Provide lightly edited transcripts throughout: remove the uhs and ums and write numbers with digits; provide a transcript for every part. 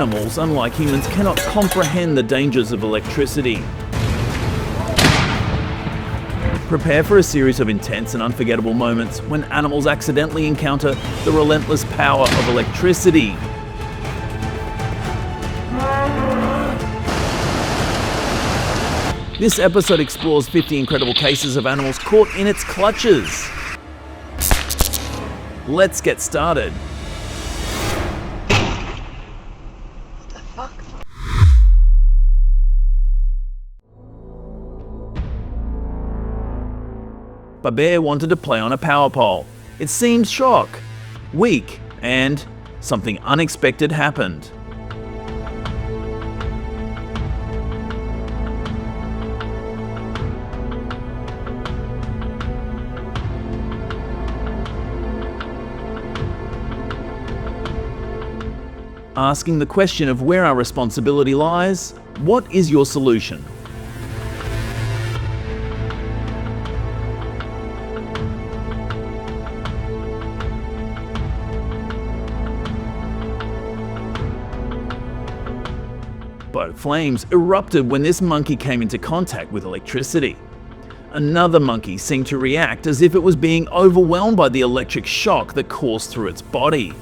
Animals, unlike humans, cannot comprehend the dangers of electricity. Prepare for a series of intense and unforgettable moments when animals accidentally encounter the relentless power of electricity. This episode explores 50 incredible cases of animals caught in its clutches. Let's get started. Bear wanted to play on a power pole. It seemed weak, and something unexpected happened. Asking the question of where our responsibility lies, what is your solution? Both flames erupted when this monkey came into contact with electricity. Another monkey seemed to react as if it was being overwhelmed by the electric shock that coursed through its body.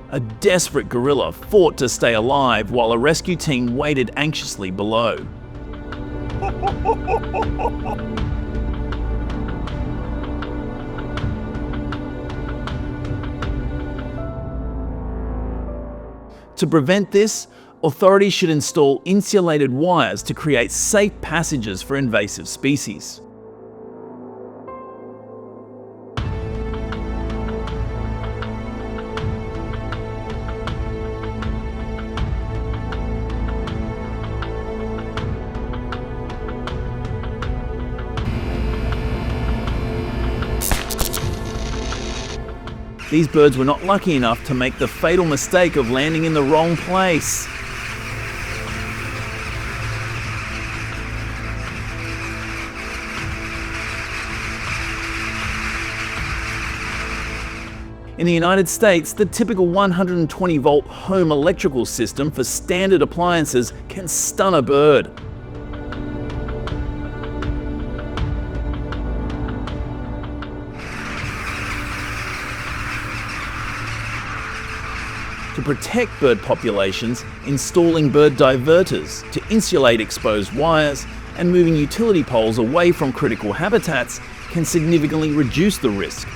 A desperate gorilla fought to stay alive while a rescue team waited anxiously below. To prevent this, authorities should install insulated wires to create safe passages for invasive species. These birds were not lucky enough to make the fatal mistake of landing in the wrong place. In the United States, the typical 120-volt home electrical system for standard appliances can stun a bird. To protect bird populations, installing bird diverters to insulate exposed wires and moving utility poles away from critical habitats can significantly reduce the risk.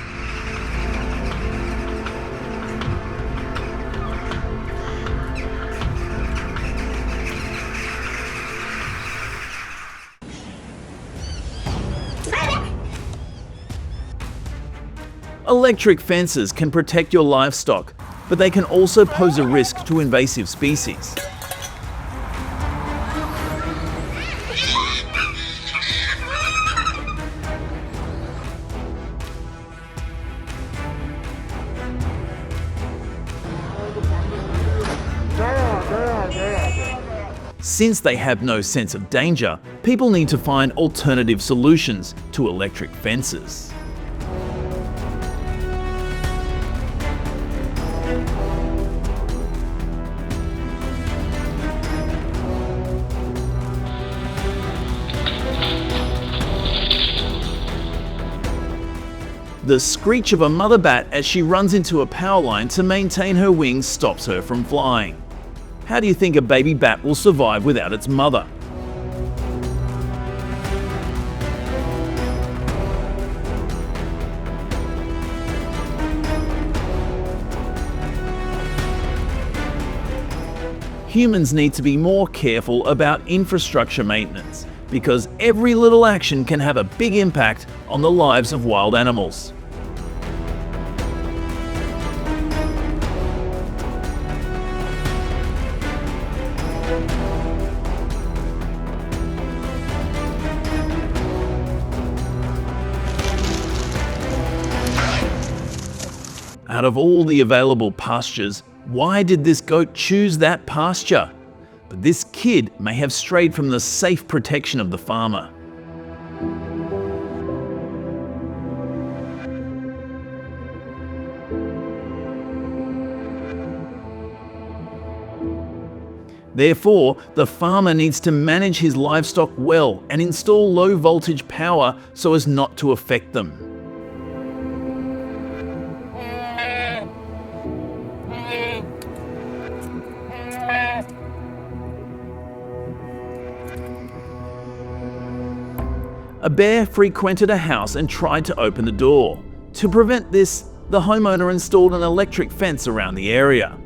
Electric fences can protect your livestock, but they can also pose a risk to invasive species. Since they have no sense of danger, people need to find alternative solutions to electric fences. The screech of a mother bat as she runs into a power line to maintain her wings stops her from flying. How do you think a baby bat will survive without its mother? Humans need to be more careful about infrastructure maintenance, because every little action can have a big impact on the lives of wild animals. Out of all the available pastures, why did this goat choose that pasture? But this kid may have strayed from the safe protection of the farmer. Therefore, the farmer needs to manage his livestock well and install low voltage power so as not to affect them. A bear frequented a house and tried to open the door. To prevent this, the homeowner installed an electric fence around the area.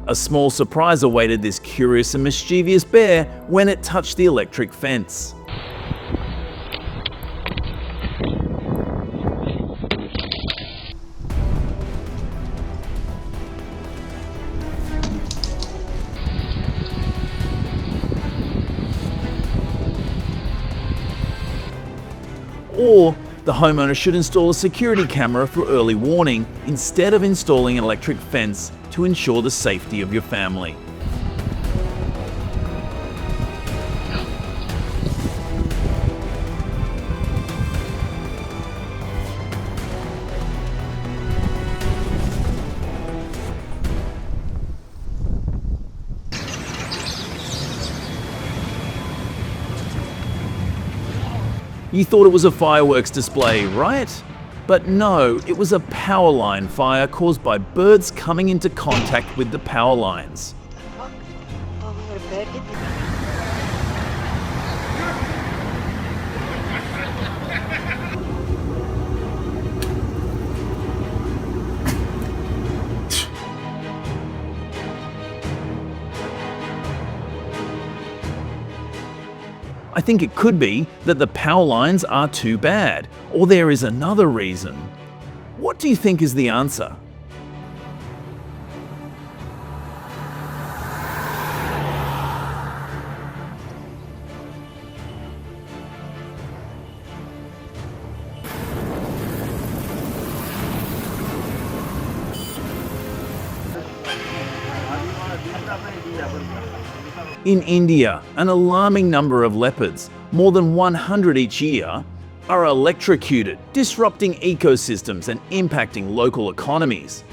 A small surprise awaited this curious and mischievous bear when it touched the electric fence. Or the homeowner should install a security camera for early warning instead of installing an electric fence to ensure the safety of your family. You thought it was a fireworks display, right? But no, it was a power line fire caused by birds coming into contact with the power lines. I think it could be that the power lines are too bad, or there is another reason. What do you think is the answer? In India, an alarming number of leopards, more than 100 each year, are electrocuted, disrupting ecosystems and impacting local economies.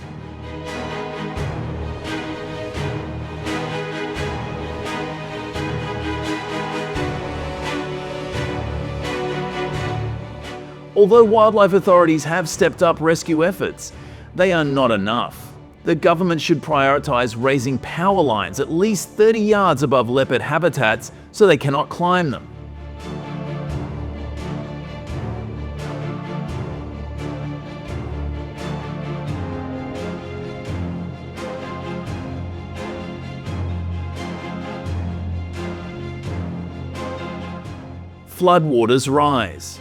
Although wildlife authorities have stepped up rescue efforts, they are not enough. The government should prioritise raising power lines at least 30 yards above leopard habitats so they cannot climb them. Floodwaters rise.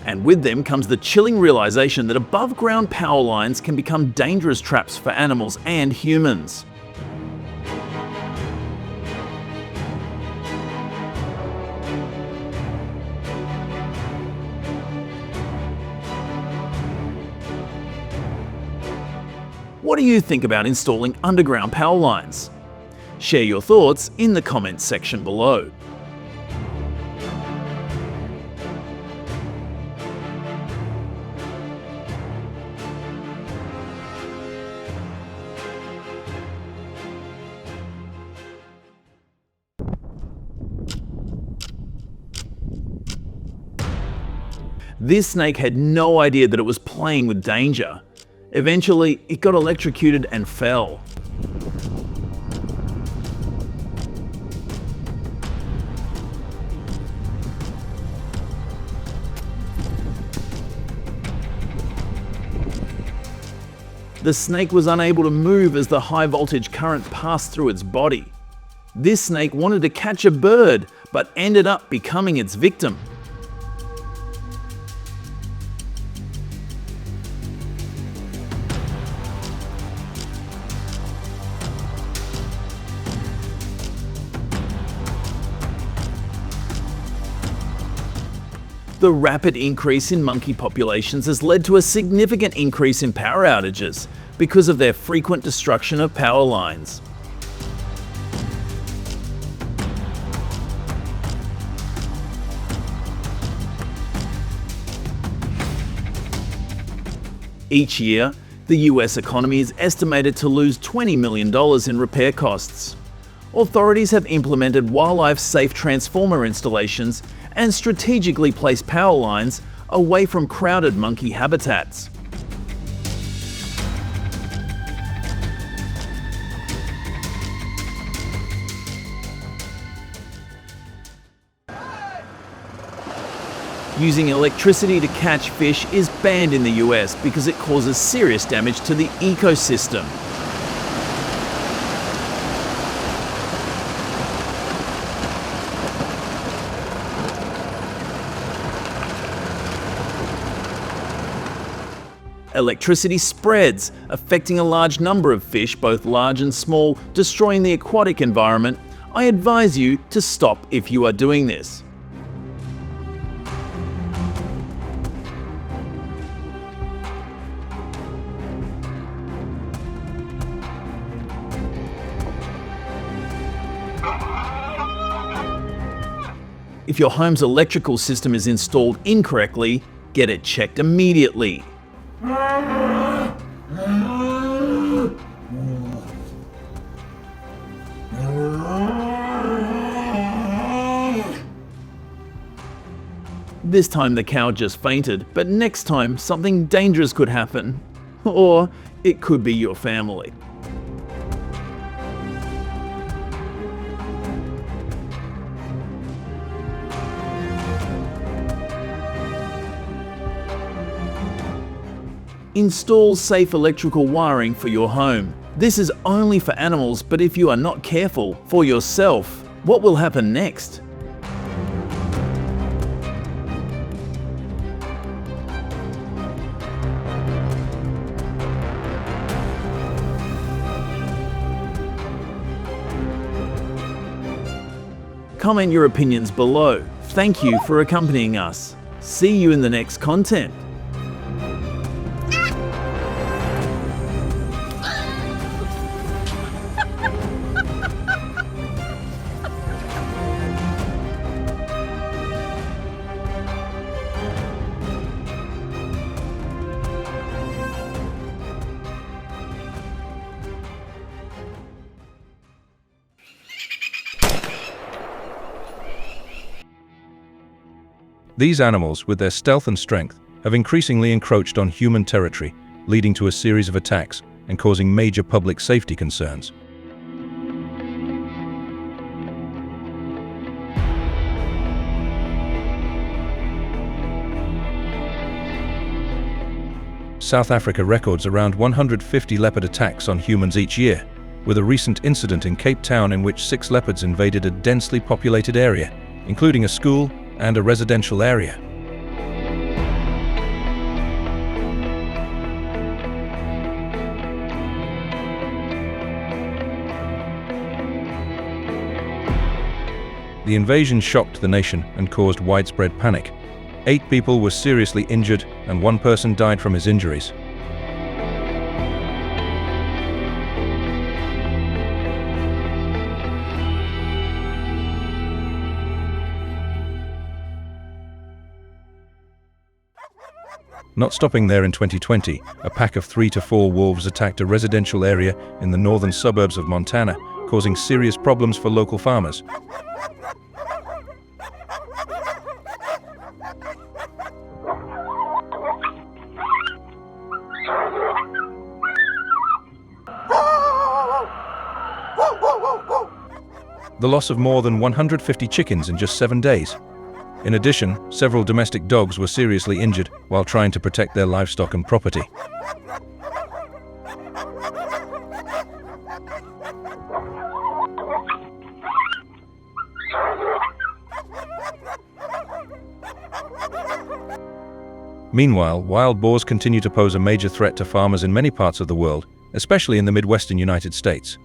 And with them comes the chilling realization that above-ground power lines can become dangerous traps for animals and humans. What do you think about installing underground power lines? Share your thoughts in the comments section below. This snake had no idea that it was playing with danger. Eventually, it got electrocuted and fell. The snake was unable to move as the high voltage current passed through its body. This snake wanted to catch a bird, but ended up becoming its victim. The rapid increase in monkey populations has led to a significant increase in power outages because of their frequent destruction of power lines. Each year, the US economy is estimated to lose $20 million in repair costs. Authorities have implemented wildlife-safe transformer installations and strategically placed power lines away from crowded monkey habitats. Using electricity to catch fish is banned in the US because it causes serious damage to the ecosystem. Electricity spreads, affecting a large number of fish, both large and small, destroying the aquatic environment. I advise you to stop if you are doing this. If your home's electrical system is installed incorrectly, get it checked immediately. This time the cow just fainted, but next time something dangerous could happen. Or it could be your family. Install safe electrical wiring for your home. This is only for animals, but if you are not careful, for yourself, what will happen next? Comment your opinions below. Thank you for accompanying us. See you in the next content. These animals, with their stealth and strength, have increasingly encroached on human territory, leading to a series of attacks and causing major public safety concerns. South Africa records around 150 leopard attacks on humans each year, with a recent incident in Cape Town in which 6 leopards invaded a densely populated area, including a school and a residential area. The invasion shocked the nation and caused widespread panic. 8 people were seriously injured and 1 person died from his injuries. Not stopping there, in 2020, a pack of 3 to 4 wolves attacked a residential area in the northern suburbs of Montana, causing serious problems for local farmers. The loss of more than 150 chickens in just 7 days. In addition, several domestic dogs were seriously injured while trying to protect their livestock and property. Meanwhile, wild boars continue to pose a major threat to farmers in many parts of the world, especially in the Midwestern United States.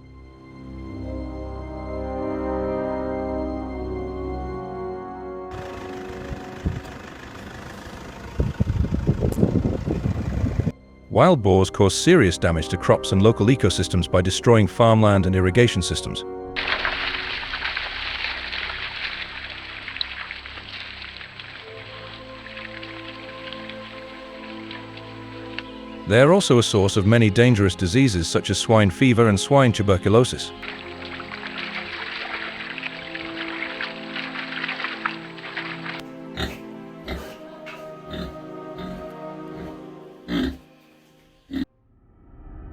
Wild boars cause serious damage to crops and local ecosystems by destroying farmland and irrigation systems. They are also a source of many dangerous diseases such as swine fever and swine tuberculosis.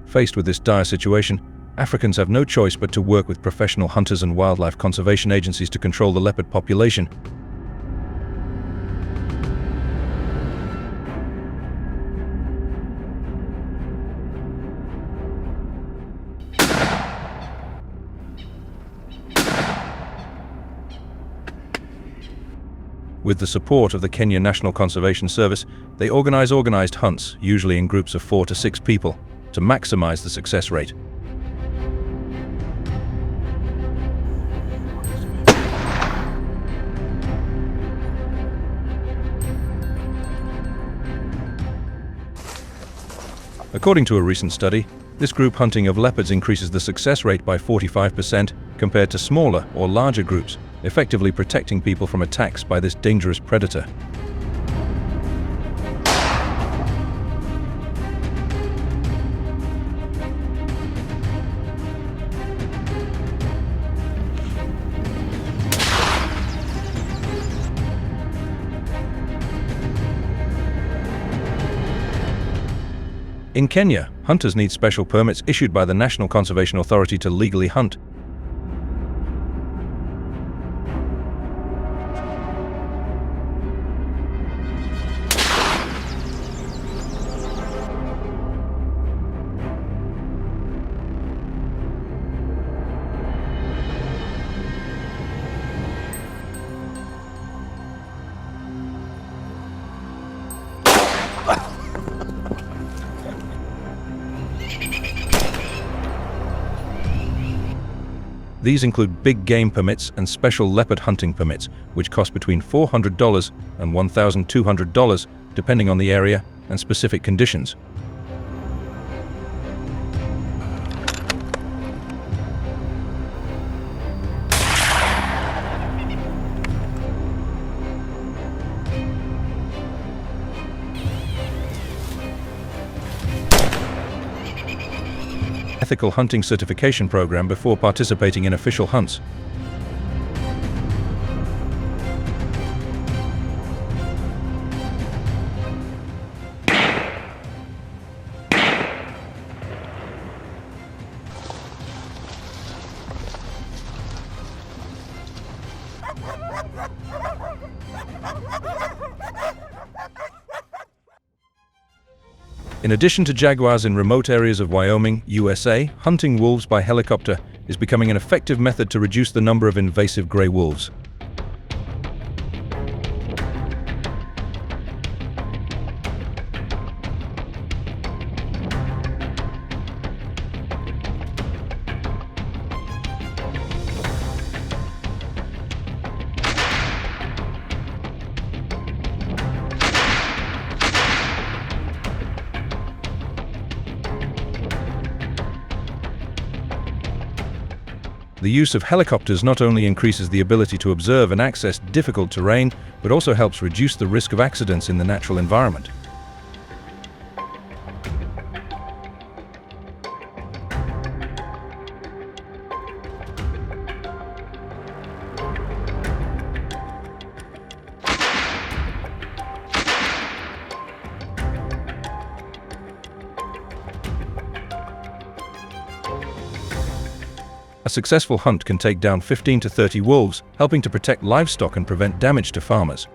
Faced with this dire situation, Africans have no choice but to work with professional hunters and wildlife conservation agencies to control the leopard population. With the support of the Kenya National Conservation Service, they organized hunts, usually in groups of 4 to 6 people, to maximize the success rate. According to a recent study, this group hunting of leopards increases the success rate by 45% compared to smaller or larger groups, effectively protecting people from attacks by this dangerous predator. In Kenya, hunters need special permits issued by the National Conservation Authority to legally hunt. These include big game permits and special leopard hunting permits, which cost between $400 and $1,200, depending on the area and specific conditions. Ethical hunting certification program before participating in official hunts. In addition to jaguars in remote areas of Wyoming, USA, hunting wolves by helicopter is becoming an effective method to reduce the number of invasive gray wolves. The use of helicopters not only increases the ability to observe and access difficult terrain, but also helps reduce the risk of accidents in the natural environment. A successful hunt can take down 15 to 30 wolves, helping to protect livestock and prevent damage to farmers.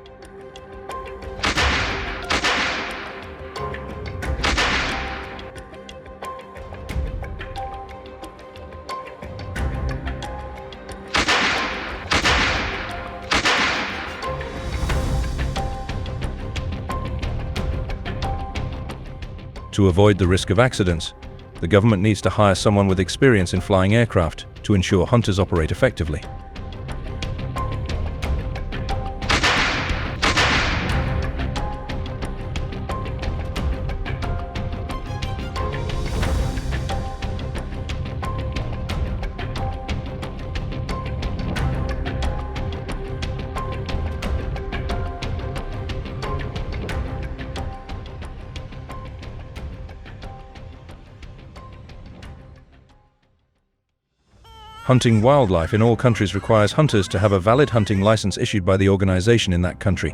To avoid the risk of accidents, the government needs to hire someone with experience in flying aircraft to ensure hunters operate effectively. Hunting wildlife in all countries requires hunters to have a valid hunting license issued by the organization in that country.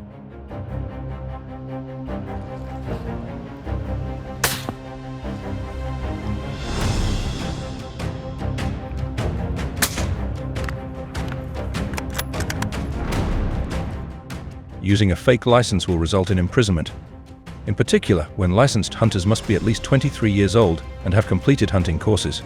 Using a fake license will result in imprisonment. In particular, when licensed hunters must be at least 23 years old and have completed hunting courses.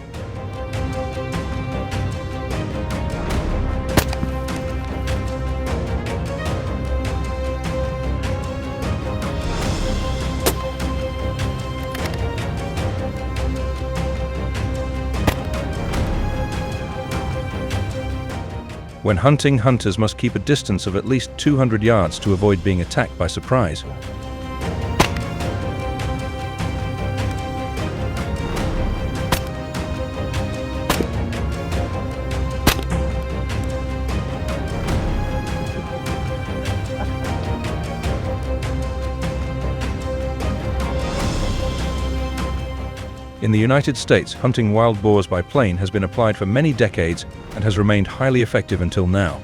When hunting, hunters must keep a distance of at least 200 yards to avoid being attacked by surprise. In the United States, hunting wild boars by plane has been applied for many decades and has remained highly effective until now.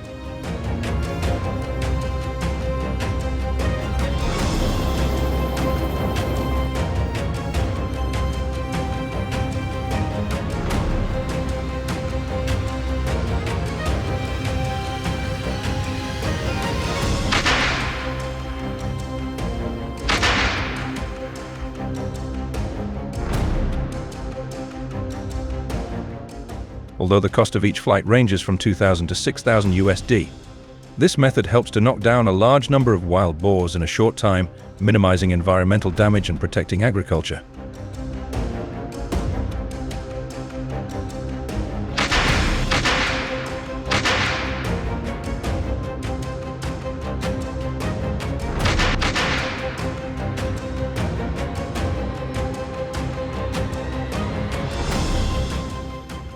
Although the cost of each flight ranges from $2,000 to $6,000 USD. This method helps to knock down a large number of wild boars in a short time, minimizing environmental damage and protecting agriculture.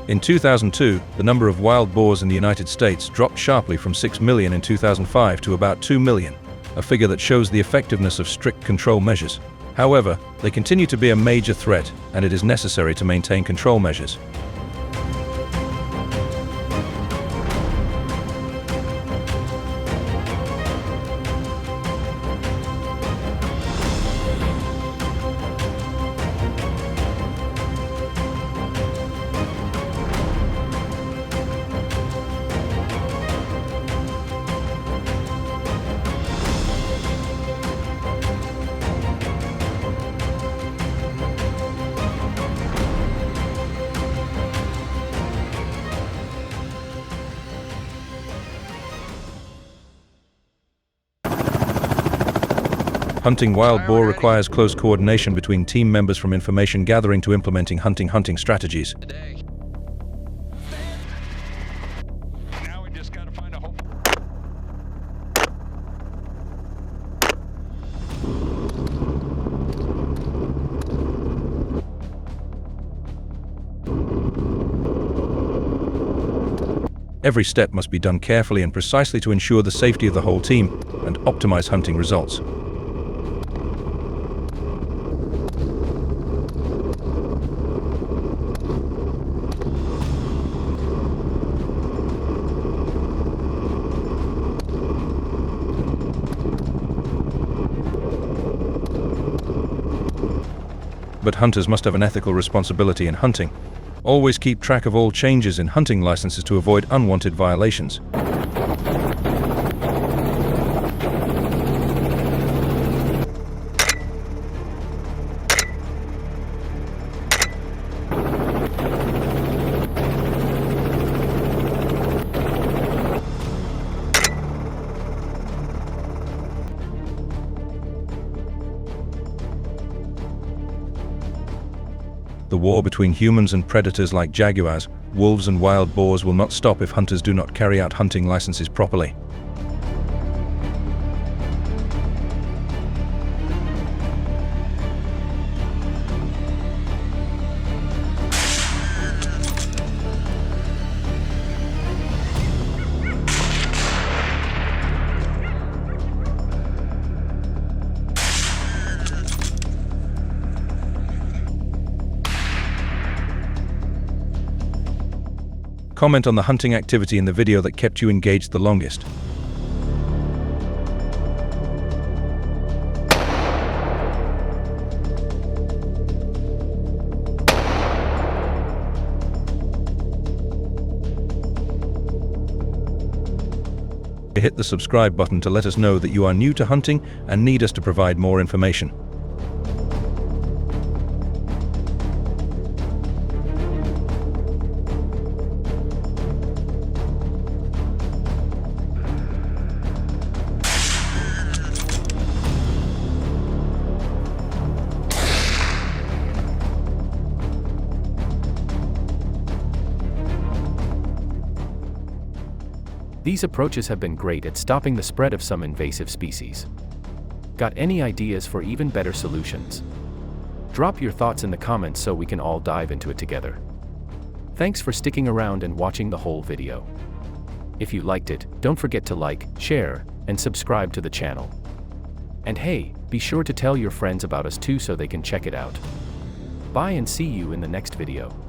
In 2002, the number of wild boars in the United States dropped sharply from 6 million in 2005 to about 2 million, a figure that shows the effectiveness of strict control measures. However, they continue to be a major threat, and it is necessary to maintain control measures. Hunting wild boar requires close coordination between team members, from information gathering to implementing hunting strategies. Now we just gotta find a hole. Every step must be done carefully and precisely to ensure the safety of the whole team and optimize hunting results. But hunters must have an ethical responsibility in hunting. Always keep track of all changes in hunting licenses to avoid unwanted violations. The war between humans and predators like jaguars, wolves and wild boars will not stop if hunters do not carry out hunting licenses properly. Comment on the hunting activity in the video that kept you engaged the longest. Hit the subscribe button to let us know that you are new to hunting and need us to provide more information. These approaches have been great at stopping the spread of some invasive species. Got any ideas for even better solutions? Drop your thoughts in the comments so we can all dive into it together. Thanks for sticking around and watching the whole video. If you liked it, don't forget to like, share, and subscribe to the channel. And hey, be sure to tell your friends about us too so they can check it out. Bye and see you in the next video.